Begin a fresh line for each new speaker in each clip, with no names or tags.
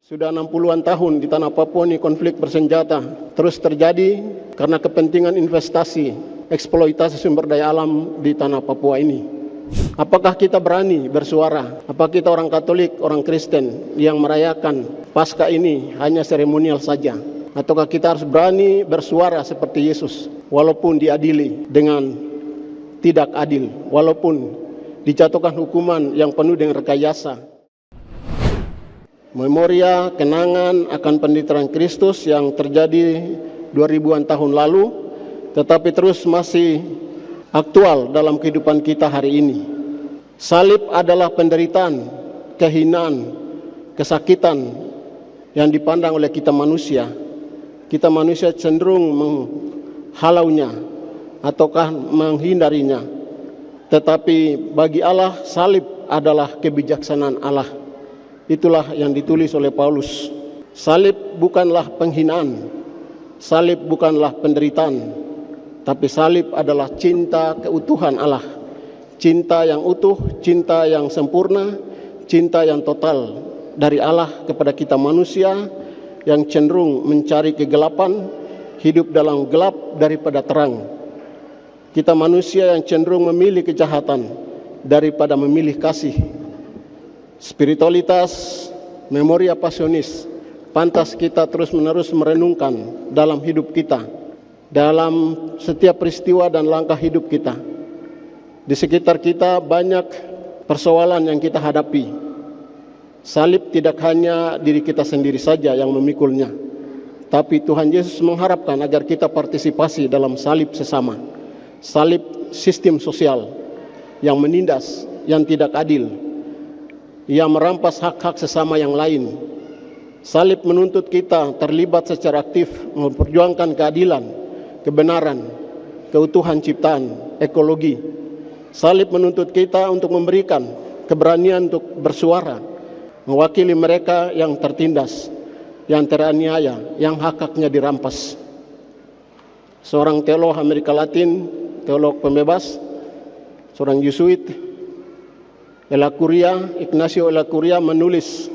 Sudah 60-an tahun di tanah Papua ini konflik bersenjata terus terjadi karena kepentingan investasi, eksploitasi sumber daya alam di tanah Papua ini. Apakah kita berani bersuara? Apakah kita orang Katolik, orang Kristen yang merayakan Paskah ini hanya seremonial saja? Ataukah kita harus berani bersuara seperti Yesus walaupun diadili dengan tidak adil, walaupun dijatuhkan hukuman yang penuh dengan rekayasa? Memoria kenangan akan penderitaan Kristus yang terjadi 2000-an tahun lalu, tetapi terus masih aktual dalam kehidupan kita hari ini. Salib adalah penderitaan, kehinaan, kesakitan yang dipandang oleh kita manusia. Kita manusia cenderung menghalaunya ataukah menghindarinya. Tetapi bagi Allah, salib adalah kebijaksanaan Allah. Itulah yang ditulis oleh Paulus. Salib bukanlah penghinaan, salib bukanlah penderitaan, tapi salib adalah cinta keutuhan Allah. Cinta yang utuh, cinta yang sempurna, cinta yang total dari Allah kepada kita manusia yang cenderung mencari kegelapan, hidup dalam gelap daripada terang. Kita manusia yang cenderung memilih kejahatan daripada memilih kasih. Spiritualitas, memoria pasionis, pantas kita terus-menerus merenungkan dalam hidup kita, dalam setiap peristiwa dan langkah hidup kita. Di sekitar kita banyak persoalan yang kita hadapi. Salib tidak hanya diri kita sendiri saja yang memikulnya, tapi Tuhan Yesus mengharapkan agar kita partisipasi dalam salib sesama. Salib sistem sosial yang menindas, yang tidak adil, yang merampas hak-hak sesama yang lain. Salib menuntut kita terlibat secara aktif memperjuangkan keadilan, kebenaran, keutuhan ciptaan, ekologi. Salib menuntut kita untuk memberikan keberanian untuk bersuara, mewakili mereka yang tertindas, yang teraniaya, yang hak-haknya dirampas. Seorang teolog Amerika Latin, teolog pembebas, seorang Yesuit, Ignacio Ellacuría menulis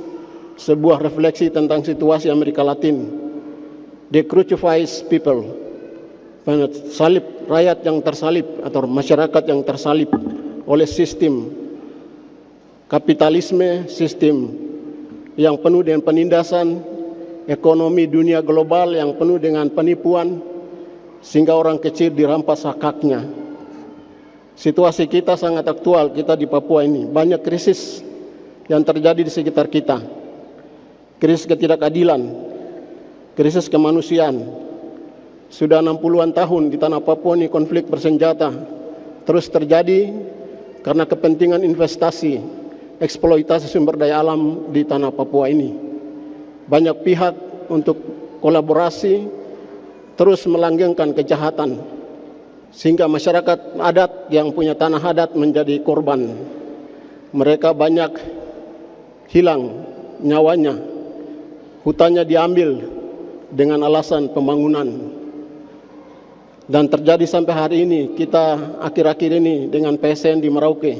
sebuah refleksi tentang situasi Amerika Latin. The crucified people, salib, rakyat yang tersalib atau masyarakat yang tersalib oleh sistem kapitalisme, sistem yang penuh dengan penindasan, ekonomi dunia global yang penuh dengan penipuan, sehingga orang kecil dirampas hak-haknya. Situasi kita sangat aktual, kita di Papua ini. Banyak krisis yang terjadi di sekitar kita. Krisis ketidakadilan, krisis kemanusiaan. Sudah 60-an tahun di tanah Papua ini konflik bersenjata terus terjadi karena kepentingan investasi, eksploitasi sumber daya alam di tanah Papua ini. Banyak pihak untuk kolaborasi terus melanggengkan kejahatan, sehingga masyarakat adat yang punya tanah adat menjadi korban. Mereka banyak hilang nyawanya, hutannya diambil dengan alasan pembangunan. Dan terjadi sampai hari ini, kita akhir-akhir ini dengan PSN di Merauke,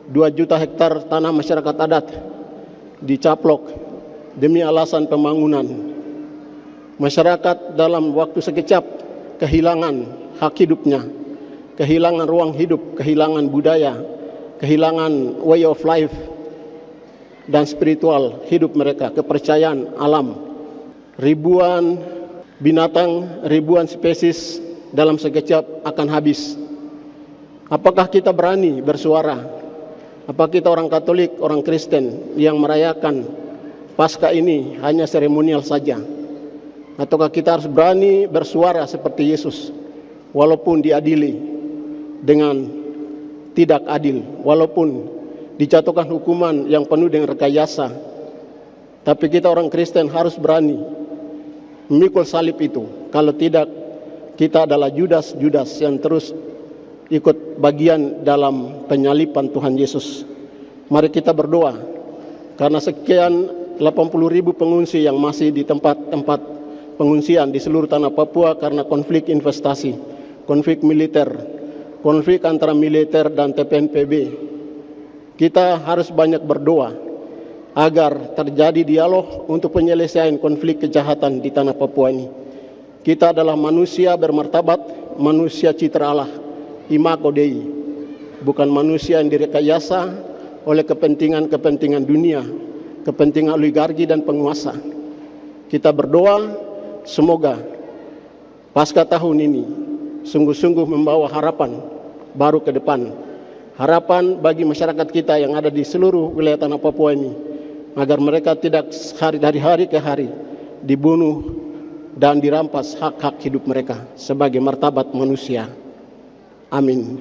2 juta hektar tanah masyarakat adat dicaplok demi alasan pembangunan. Masyarakat dalam waktu sekejap kehilangan hak hidupnya, kehilangan ruang hidup, kehilangan budaya, kehilangan way of life dan spiritual hidup mereka, kepercayaan alam. Ribuan binatang, ribuan spesies dalam sekejap akan habis. Apakah kita berani bersuara? Apakah kita orang Katolik, orang Kristen yang merayakan Paskah ini hanya seremonial saja? Ataukah kita harus berani bersuara seperti Yesus walaupun diadili dengan tidak adil, walaupun dijatuhkan hukuman yang penuh dengan rekayasa, tapi kita orang Kristen harus berani memikul salib itu. Kalau tidak, kita adalah Judas yang terus ikut bagian dalam penyaliban Tuhan Yesus. Mari kita berdoa karena sekian 80.000 pengungsi yang masih di tempat-tempat pengungsian di seluruh tanah Papua karena konflik investasi, konflik militer, konflik antara militer dan TPNPB. Kita harus banyak berdoa agar terjadi dialog untuk penyelesaian konflik kejahatan di tanah Papua ini. Kita adalah manusia bermartabat, manusia citra Allah, imago Dei, bukan manusia yang direkayasa oleh kepentingan-kepentingan dunia, kepentingan oligarki dan penguasa. Kita berdoa semoga pasca tahun ini sungguh-sungguh membawa harapan baru ke depan. Harapan bagi masyarakat kita yang ada di seluruh wilayah tanah Papua ini, agar mereka tidak dari hari ke hari dibunuh dan dirampas hak-hak hidup mereka sebagai martabat manusia. Amin.